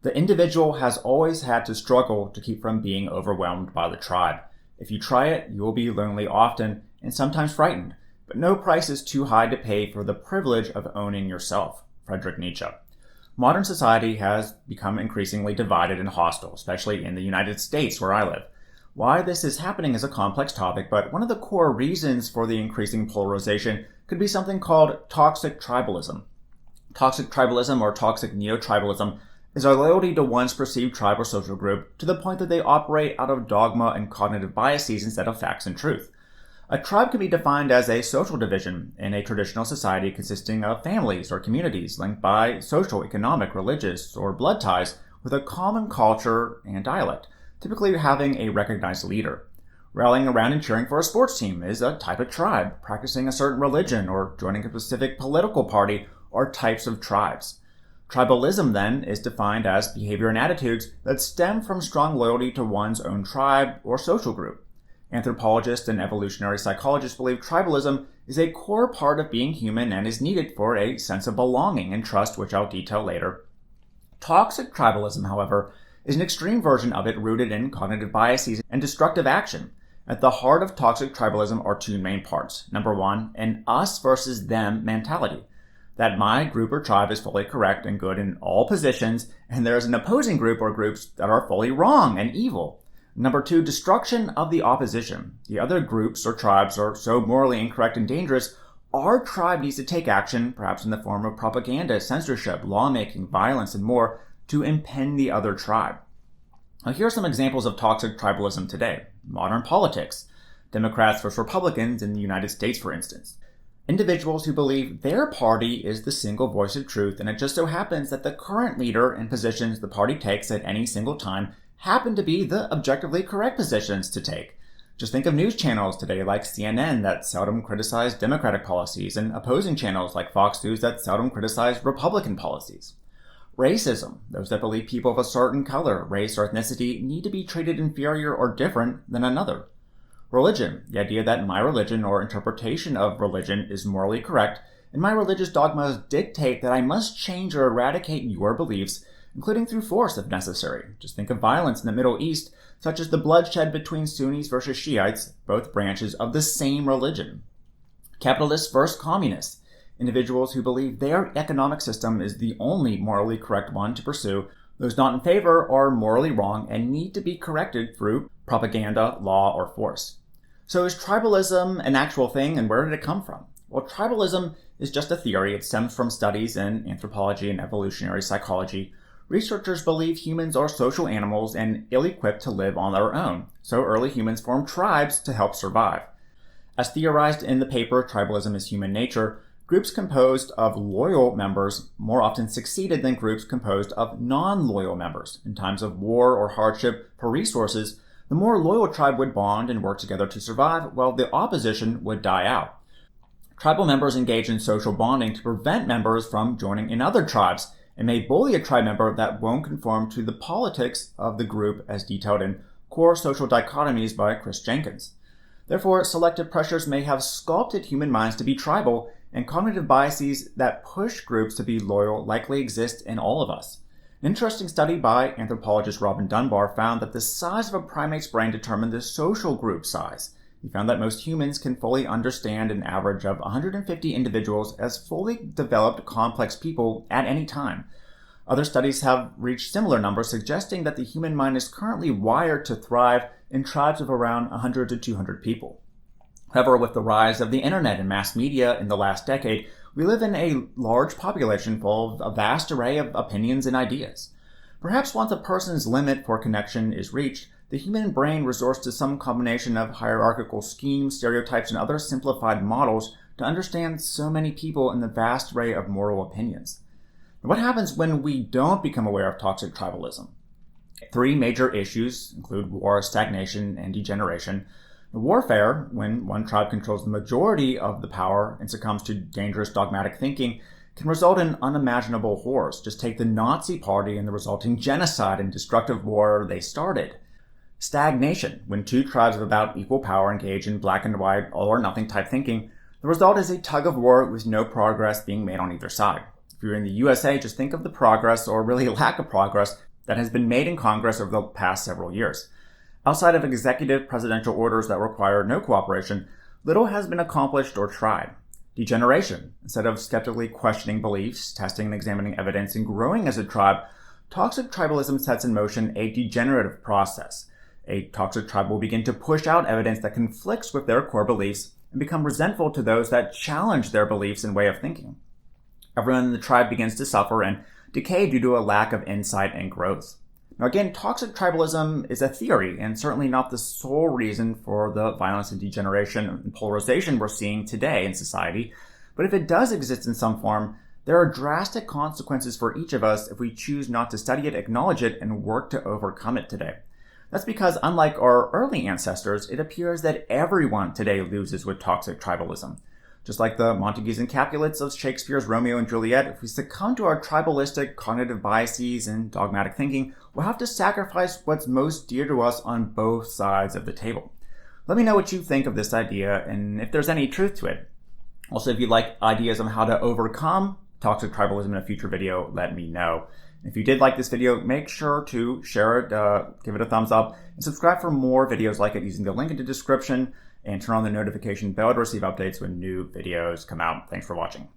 The individual has always had to struggle to keep from being overwhelmed by the tribe. If you try it, you will be lonely often and sometimes frightened, but no price is too high to pay for the privilege of owning yourself. Friedrich Nietzsche. Modern society has become increasingly divided and hostile, especially in the United States where I live. Why this is happening is a complex topic, but one of the core reasons for the increasing polarization could be something called toxic tribalism. Toxic tribalism or toxic neotribalism is our loyalty to one's perceived tribe or social group to the point that they operate out of dogma and cognitive biases instead of facts and truth. A tribe can be defined as a social division in a traditional society consisting of families or communities linked by social, economic, religious, or blood ties with a common culture and dialect, typically having a recognized leader. Rallying around and cheering for a sports team is a type of tribe. Practicing a certain religion or joining a specific political party are types of tribes. Tribalism, then, is defined as behavior and attitudes that stem from strong loyalty to one's own tribe or social group. Anthropologists and evolutionary psychologists believe tribalism is a core part of being human and is needed for a sense of belonging and trust, which I'll detail later. Toxic tribalism, however, is an extreme version of it rooted in cognitive biases and destructive action. At the heart of toxic tribalism are two main parts. Number one, an us versus them mentality. That my group or tribe is fully correct and good in all positions, and there is an opposing group or groups that are fully wrong and evil. Number two, destruction of the opposition. The other groups or tribes are so morally incorrect and dangerous, our tribe needs to take action, perhaps in the form of propaganda, censorship, lawmaking, violence, and more, to impend the other tribe. Now, here are some examples of toxic tribalism today. Modern politics. Democrats versus Republicans in the United States, for instance. Individuals who believe their party is the single voice of truth, and it just so happens that the current leader and positions the party takes at any single time happen to be the objectively correct positions to take. Just think of news channels today like CNN that seldom criticize Democratic policies and opposing channels like Fox News that seldom criticize Republican policies. Racism. Those that believe people of a certain color, race, or ethnicity need to be treated inferior or different than another. Religion. The idea that my religion or interpretation of religion is morally correct and my religious dogmas dictate that I must change or eradicate your beliefs, including through force if necessary. Just think of violence in the Middle East, such as the bloodshed between Sunnis versus Shiites, both branches of the same religion. Capitalists versus communists. Individuals who believe their economic system is the only morally correct one to pursue. Those not in favor are morally wrong and need to be corrected through propaganda, law, or force. So is tribalism an actual thing, and where did it come from? Well, tribalism is just a theory. It stems from studies in anthropology and evolutionary psychology. Researchers believe humans are social animals and ill-equipped to live on their own, so early humans formed tribes to help survive. As theorized in the paper Tribalism is Human Nature, groups composed of loyal members more often succeeded than groups composed of non-loyal members. In times of war or hardship for resources, the more loyal tribe would bond and work together to survive, while the opposition would die out. Tribal members engage in social bonding to prevent members from joining in other tribes, and may bully a tribe member that won't conform to the politics of the group as detailed in Core Social Dichotomies by Chris Jenkins. Therefore, selective pressures may have sculpted human minds to be tribal, and cognitive biases that push groups to be loyal likely exist in all of us. An interesting study by anthropologist Robin Dunbar found that the size of a primate's brain determined the social group size. He found that most humans can fully understand an average of 150 individuals as fully developed complex people at any time. Other studies have reached similar numbers, suggesting that the human mind is currently wired to thrive in tribes of around 100 to 200 people. However, with the rise of the internet and mass media in the last decade, we live in a large population full of a vast array of opinions and ideas. Perhaps once a person's limit for connection is reached, the human brain resorts to some combination of hierarchical schemes, stereotypes, and other simplified models to understand so many people in the vast array of moral opinions. What happens when we don't become aware of toxic tribalism? Three major issues include war, stagnation, and degeneration. The warfare, when one tribe controls the majority of the power and succumbs to dangerous dogmatic thinking, can result in unimaginable horrors. Just take the Nazi Party and the resulting genocide and destructive war they started. Stagnation, when two tribes of about equal power engage in black and white, all or nothing type thinking, the result is a tug of war with no progress being made on either side. If you're in the USA, just think of the progress, or really lack of progress, that has been made in Congress over the past several years. Outside of executive presidential orders that require no cooperation, little has been accomplished or tried. Degeneration. Instead of skeptically questioning beliefs, testing and examining evidence, and growing as a tribe, toxic tribalism sets in motion a degenerative process. A toxic tribe will begin to push out evidence that conflicts with their core beliefs and become resentful to those that challenge their beliefs and way of thinking. Everyone in the tribe begins to suffer and decay due to a lack of insight and growth. Now again, toxic tribalism is a theory and certainly not the sole reason for the violence and degeneration and polarization we're seeing today in society. But if it does exist in some form, there are drastic consequences for each of us if we choose not to study it, acknowledge it, and work to overcome it today. That's because, unlike our early ancestors, it appears that everyone today loses with toxic tribalism. Just like the Montagues and Capulets of Shakespeare's Romeo and Juliet, if we succumb to our tribalistic cognitive biases and dogmatic thinking, we'll have to sacrifice what's most dear to us on both sides of the table. Let me know what you think of this idea and if there's any truth to it. Also, if you'd like ideas on how to overcome toxic tribalism in a future video, let me know. If you did like this video, make sure to share it, give it a thumbs up, and subscribe for more videos like it using the link in the description, and turn on the notification bell to receive updates when new videos come out. Thanks for watching.